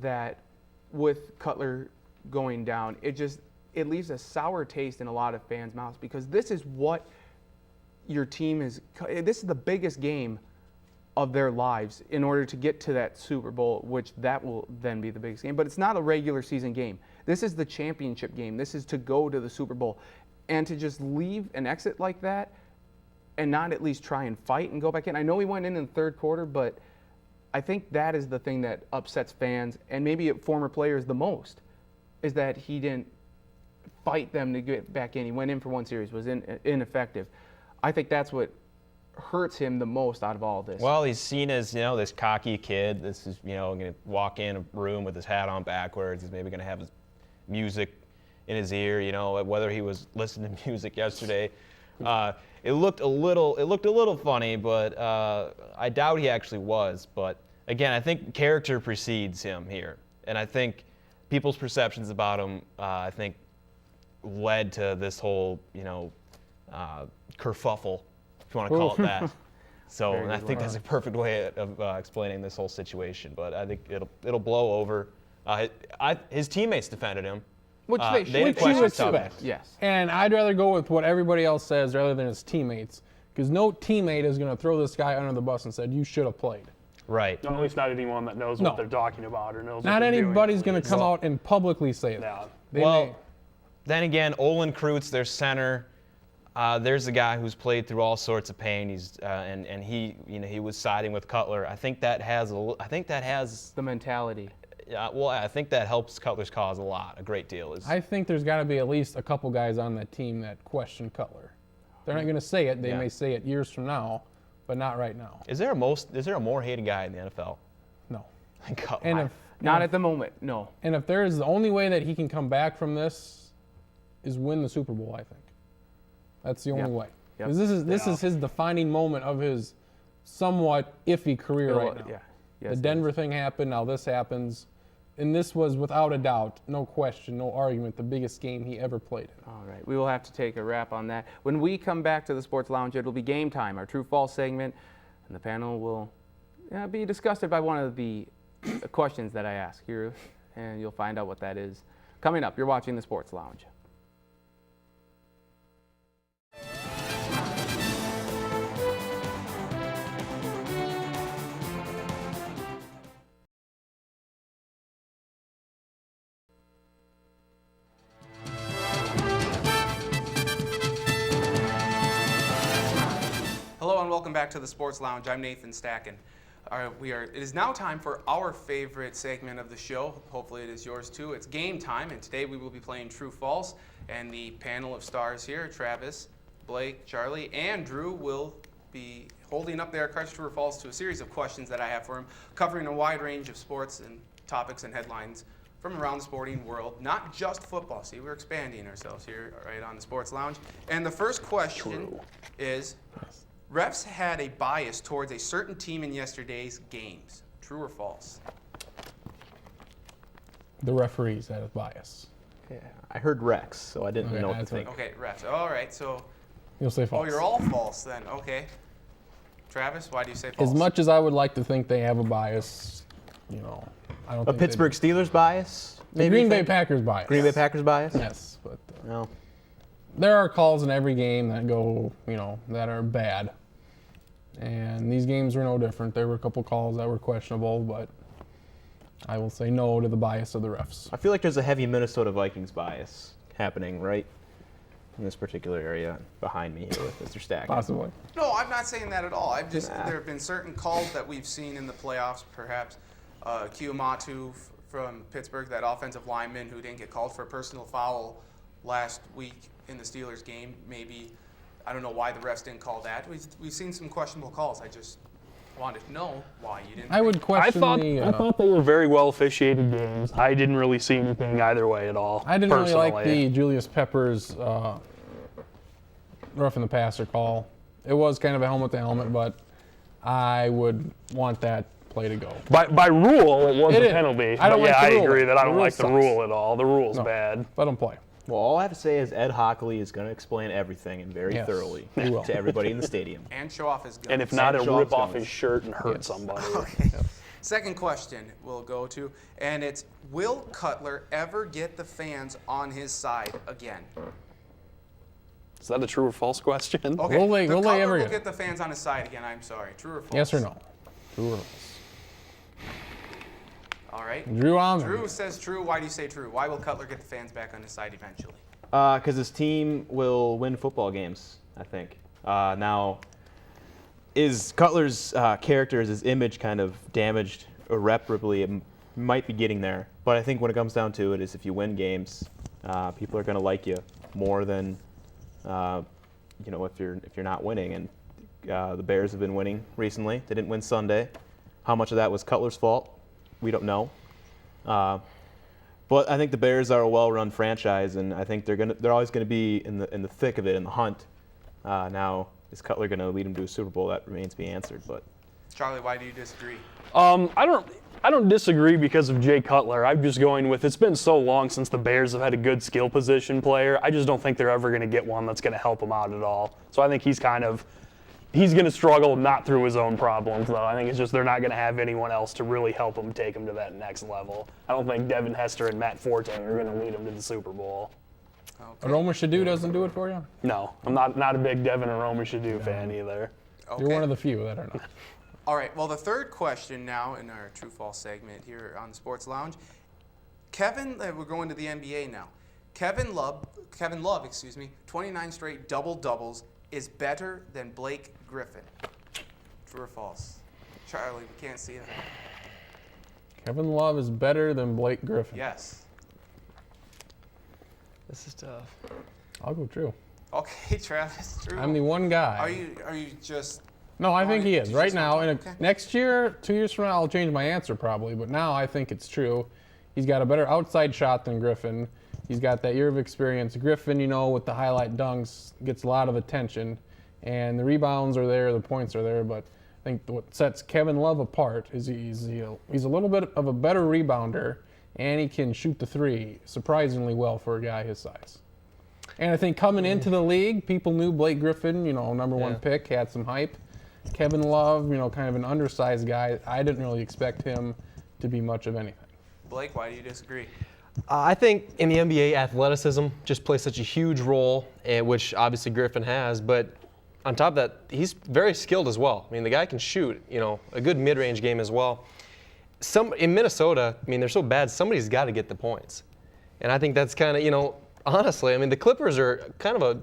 that with Cutler going down, it leaves a sour taste in a lot of fans' mouths, because this is what your team is. This is the biggest game of their lives in order to get to that Super Bowl, which that will then be the biggest game. But it's not a regular season game. This is the championship game. This is to go to the Super Bowl. And to just leave an exit like that and not at least try and fight and go back in. I know he went in the third quarter, but I think that is the thing that upsets fans and maybe former players the most, is that he didn't fight them to get back in. He went in for one series, was ineffective. I think that's what hurts him the most out of all of this. Well, he's seen as, this cocky kid. This is, going to walk in a room with his hat on backwards. He's maybe going to have his music in his ear, whether he was listening to music yesterday. It looked a little funny, but I doubt he actually was. But again, I think character precedes him here. And I think people's perceptions about him, led to this whole, kerfuffle, if you want to call it that. So I think that's a perfect way of explaining this whole situation. But I think it'll blow over. His teammates defended him. Which they should expect. Yes. And I'd rather go with what everybody else says rather than his teammates, because no teammate is going to throw this guy under the bus and said, you should have played. Right. At least not anyone that knows what they're talking about or knows not what they're anybody's doing. going to come out and publicly say that. Yeah. Then again, Olin Kreutz, their center, there's a guy who's played through all sorts of pain. He's and he was siding with Cutler. I think that has the mentality. Well, I think that helps Cutler's cause a lot, a great deal. I think there's got to be at least a couple guys on that team that question Cutler. They're not going to say it. They may say it years from now, but not right now. Is there a more hated guy in the NFL? No. Than Cutler. And not at the moment, no. And if there is, the only way that he can come back from this is win the Super Bowl, I think. That's the only way. Yep. Because this is his defining moment of his somewhat iffy career right now. Yeah. Yes, the Denver thing happened, now this happens. And this was, without a doubt, no question, no argument, the biggest game he ever played in. All right, we will have to take a wrap on that. When we come back to the Sports Lounge, it will be Game Time, our true-false segment, and the panel will be disgusted by one of the questions that I ask here, and you'll find out what that is. Coming up, you're watching the Sports Lounge. Hello and welcome back to the Sports Lounge. I'm Nathan Stacken. It is now time for our favorite segment of the show. Hopefully it is yours too. It's Game Time, and today we will be playing True False. And the panel of stars here, Travis, Blake, Charlie, and Drew, will be holding up their cards, True or False, to a series of questions that I have for them, covering a wide range of sports and topics and headlines from around the sporting world, not just football. See, we're expanding ourselves here, right, on the Sports Lounge. And the first question is, refs had a bias towards a certain team in yesterday's games. True or false? The referees had a bias. Yeah, I heard Rex, so I didn't know what to think. Okay, refs. All right, so. You'll say false. Oh, you're all false then. Okay. Travis, why do you say false? As much as I would like to think they have a bias, I don't A think Pittsburgh Steelers bias? Maybe Green Bay Packers bias. Green Bay Packers bias? Yes, but No. there are calls in every game that go, that are bad. And these games were no different. There were a couple calls that were questionable, but I will say no to the bias of the refs. I feel like there's a heavy Minnesota Vikings bias happening right in this particular area behind me here with Mr. Stack. Possibly. No, I'm not saying that at all. There have been certain calls that we've seen in the playoffs, perhaps Kiyomatu from Pittsburgh, that offensive lineman who didn't get called for a personal foul last week in the Steelers game. Maybe, I don't know why the refs didn't call that. We've seen some questionable calls. I just wanted to know why you didn't. I would question I thought they were very well officiated games. I didn't really see anything either way at all. I didn't really like the Julius Peppers roughing the passer call. It was kind of a helmet-to-helmet, but I would want that play to go. By rule, it was a penalty. I don't like the rule. I agree that I don't like the sucks. rule at all. The rule's bad. Let them play. Well, all I have to say is Ed Hockley is going to explain everything and very thoroughly to everybody in the stadium. And show off his gun. And if not, he'll rip off guns. his shirt and hurt somebody. Okay. Second question we'll go to, and it's, will Cutler ever get the fans on his side again? Is that a true or false question? Okay, Will they Cutler ever will get get the fans on his side again, I'm sorry. True or false? Yes or no? True or false? All right. Drew on. Drew says true. Why do you say true? Why will Cutler get the fans back on his side eventually? Because his team will win football games, I think. Now, is Cutler's character, is his image kind of damaged irreparably? It might be getting there. But I think when it comes down to it is if you win games, people are going to like you more than, if you're not winning. And the Bears have been winning recently. They didn't win Sunday. How much of that was Cutler's fault? We don't know. But I think the Bears are a well-run franchise, and I think they're always going to be in the thick of it, in the hunt. Now, is Cutler going to lead them to a Super Bowl? That remains to be answered. But Charlie, why do you disagree? I don't disagree because of Jay Cutler. I'm just going with, it's been so long since the Bears have had a good skill position player. I just don't think they're ever going to get one that's going to help them out at all. So I think he's going to struggle, not through his own problems, though. I think it's just they're not going to have anyone else to really help him take him to that next level. I don't think Devin Hester and Matt Forte are going to lead him to the Super Bowl. Okay. Aroma Shadu doesn't do it for you? No, I'm not a big Devin Aroma Shadu fan either. Okay. You're one of the few that are not. All right. Well, the third question now in our true-false segment here on the Sports Lounge. We're going to the NBA now. Kevin Love, 29 straight double-doubles, is better than Blake Griffin. True or false? Charlie, we can't see that. Kevin Love is better than Blake Griffin. Yes. This is tough. I'll go true. Okay, Travis, true. I'm the one guy. Are you just... No, I think he you is. just Right now, want- okay. next year, 2 years from now, I'll change my answer probably. But now I think it's true. He's got a better outside shot than Griffin. He's got that year of experience. Griffin, with the highlight dunks, gets a lot of attention. And the rebounds are there, the points are there. But I think what sets Kevin Love apart is he's a little bit of a better rebounder. And he can shoot the three surprisingly well for a guy his size. And I think coming into the league, people knew Blake Griffin, number one pick, had some hype. Kevin Love, kind of an undersized guy. I didn't really expect him to be much of anything. Blake, why do you disagree? I think in the NBA, athleticism just plays such a huge role, which obviously Griffin has. But on top of that, he's very skilled as well. I mean, the guy can shoot, a good mid-range game as well. In Minnesota, they're so bad, somebody's got to get the points. And I think that's kind of, honestly, the Clippers are kind of a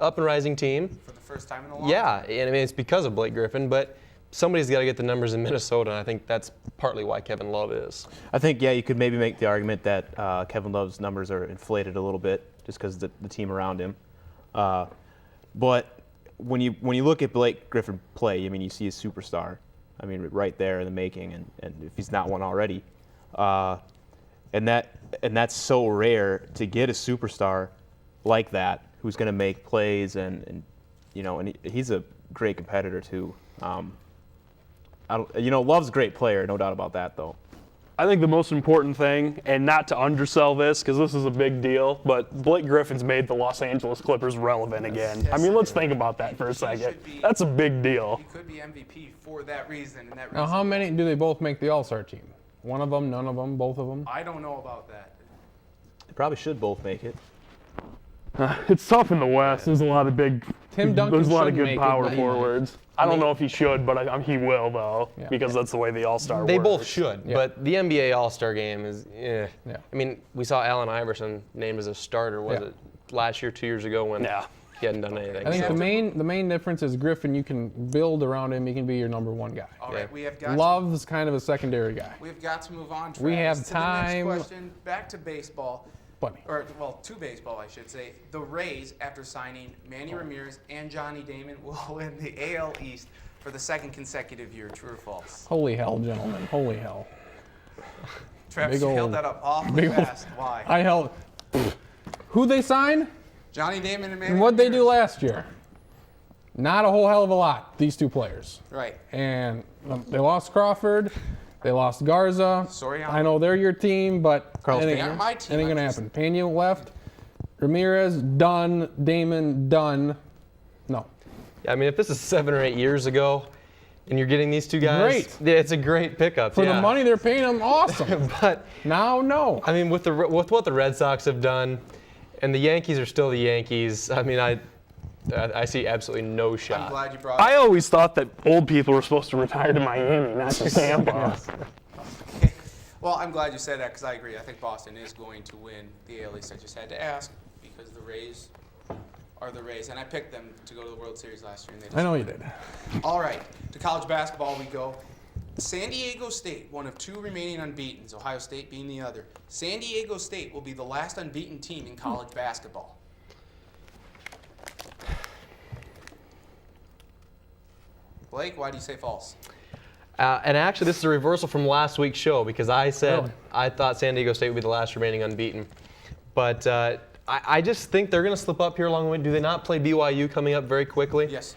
up and rising team. For the first time in a long Yeah, time. and it's because of Blake Griffin, but somebody's got to get the numbers in Minnesota, and I think that's partly why Kevin Love is. I think, you could maybe make the argument that Kevin Love's numbers are inflated a little bit just because of the team around him. But when you look at Blake Griffin play, you see a superstar. Right there in the making, and if he's not one already, and that's so rare to get a superstar like that who's going to make plays and he's a great competitor too. Love's a great player, no doubt about that though. I think the most important thing, and not to undersell this because this is a big deal, but Blake Griffin's made the Los Angeles Clippers relevant again. Yes, Let's think about that for a second. That's a big deal. He could be MVP for that reason. And that Now, reason. how many do they both make the All-Star team? One of them, none of them, both of them? I don't know about that. They probably should both make it. It's tough in the West. There's a lot of Tim Duncan there's a lot of shouldn't good make it, power but he forwards. I don't know if he should, but he will though, Yeah. because that's the way the All-Star works. They both should, Yeah. but the NBA All-Star game is, Yeah. we saw Allen Iverson named as a starter, was Yeah. it last year, 2 years ago, when he hadn't done anything. I think So- the main difference is Griffin, you can build around him. He can be your number one guy. All right, Yeah. we have got Love's kind of a secondary guy. we've got to move on. Travis, We have to time. The next question. Back to baseball. Funny. To baseball, I should say. The Rays, after signing Manny Ramirez and Johnny Damon, will win the AL East for the second consecutive year. True or false? Holy hell, gentlemen. Holy hell. Travis, Big you old- held that up awfully big old- fast. Why? I held. Who they sign? Johnny Damon and Manny And what'd they do Ramirez. last year? Not a whole hell of a lot, these two players. Right. And they lost Crawford. They lost Garza. Soriano. I know they're your team, but Carlos it ain't, Pena. They're my team. it ain't I'm gonna just- happen. Pena left. Ramirez, done. Damon, done. No. Yeah, if this is 7 or 8 years ago, and you're getting these two guys. Great. Yeah, it's a great pickup. For yeah. the money they're paying them, awesome. But Now, no. I mean, with what the Red Sox have done, and the Yankees are still the Yankees. I mean, I see absolutely no I'm shot. glad you brought I it. always thought that old people were supposed to retire to Miami, not to Tampa. Well, I'm glad you said that because I agree. I think Boston is going to win the AL East. I just had to ask because the Rays are the Rays, and I picked them to go to the World Series last year, and they just I know you did. All right, to college basketball we go. San Diego State, one of 2 remaining unbeatens, Ohio State being the other. San Diego State will be the last unbeaten team in college basketball. Blake, why do you say false? And actually, this is a reversal from last week's show because I said Really? I thought San Diego State would be the last remaining unbeaten. But I just think they're going to slip up here along the way. Do they not play BYU coming up very quickly? Yes.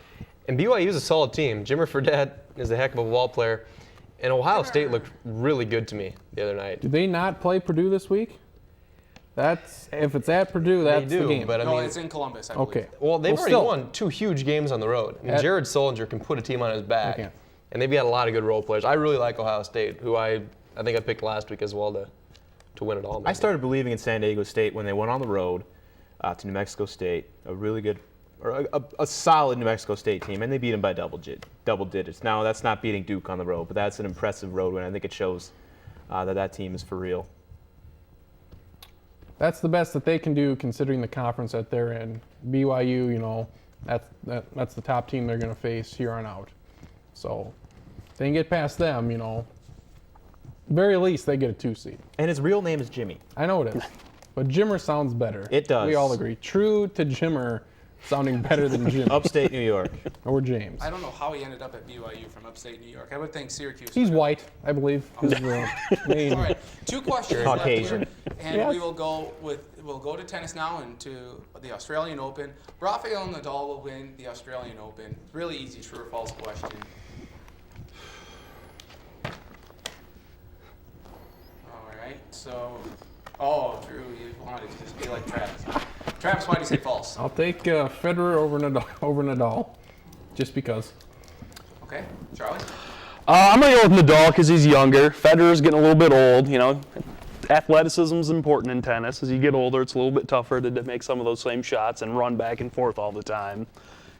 And BYU is a solid team. Jimmer Fredette is a heck of a ball player. And Ohio State looked really good to me the other night. Did they not play Purdue this week? If it's at Purdue, that's do, the game. but I No, mean, it's in Columbus, I believe. Okay. well, they've Well, already still. won 2 huge games on the road. I mean, At- Jared Solinger can put a team on his back. Okay. And they've got a lot of good role players. I really like Ohio State, who I think I picked last week as well to win it all. I started believing in San Diego State when they went on the road to New Mexico State, a really good, or a solid New Mexico State team, and they beat them by double digits. Now, that's not beating Duke on the road, but that's an impressive road win. I think it shows that team is for real. That's the best that they can do considering the conference that they're in. BYU, that's the top team they're going to face here on out. So if they can get past them, very least they get a 2 seed. And his real name is Jimmy. I know it is. But Jimmer sounds better. It does. We all agree. True to Jimmer sounding better than Jim Upstate New York. or James. I don't know how he ended up at BYU from upstate New York. I would think Syracuse. He's would have- white, I believe. Is the main- All right, 2 questions left Caucasian. here, and Yes. we'll go to tennis now and to the Australian Open. Rafael Nadal will win the Australian Open. Really easy, true or false question. All right, so, Drew, you wanted to just be like Travis. Travis, why do you say false? I'll take Federer over Nadal, just because. Okay, Charlie. I'm going to go with Nadal because he's younger. Federer's getting a little bit old. Athleticism is important in tennis. As you get older, it's a little bit tougher to make some of those same shots and run back and forth all the time.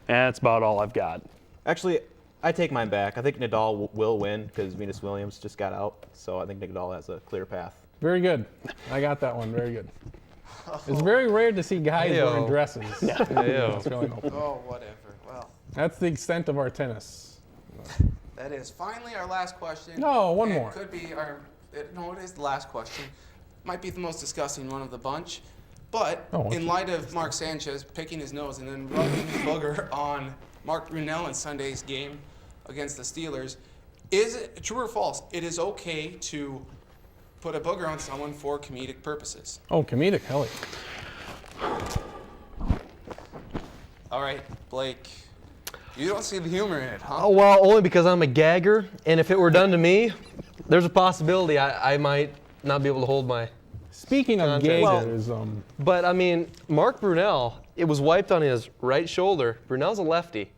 And that's about all I've got. Actually, I take mine back. I think Nadal will win because Venus Williams just got out, so I think Nadal has a clear path. Very good. I got that one. Very good. It's very rare to see guys Heyo. wearing dresses. in the Australian Open. Oh, whatever. Well, That's the extent of our tennis. that is finally our last question. No, one And more. It could be no, it is the last question. Might be the most disgusting one of the bunch. But Oh, in light of Mark Sanchez picking his nose and then rubbing his booger on Mark Brunell in Sunday's game against the Steelers, is it true or false? It is okay to put a booger on someone for comedic purposes. Oh, comedic, hell yeah. All right, Blake, you don't see the humor in it, huh? Oh, well, only because I'm a gagger, and if it were done to me, there's a possibility I might not be able to hold my. Speaking of Contact. gaggers, But I mean, Mark Brunell, it was wiped on his right shoulder. Brunell's a lefty.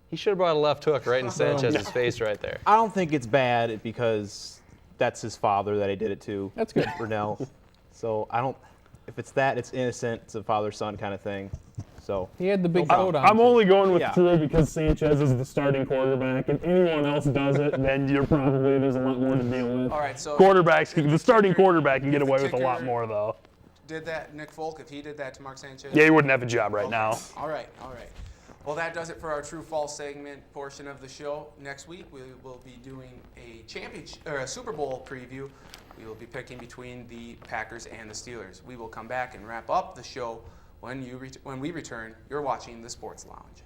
He should have brought a left hook right in Sanchez's face right there. I don't think it's bad because that's his father that he did it to. That's good. Brunell. So I don't. If it's that, it's innocent. It's a father-son kind of thing. So he had the big coat on. I'm only going with Yeah. true because Sanchez is the starting quarterback. If anyone else does it, then there's a lot more to deal with. All right, so The starting quarterback can get if the away with a lot kicker more, though. did that, Nick Folk, if he did that to Mark Sanchez? Yeah, he wouldn't have a job right now. All right. Well, that does it for our true-false segment portion of the show. Next week, we will be doing a Super Bowl preview. We will be picking between the Packers and the Steelers. We will come back and wrap up the show when we return. You're watching the Sports Lounge.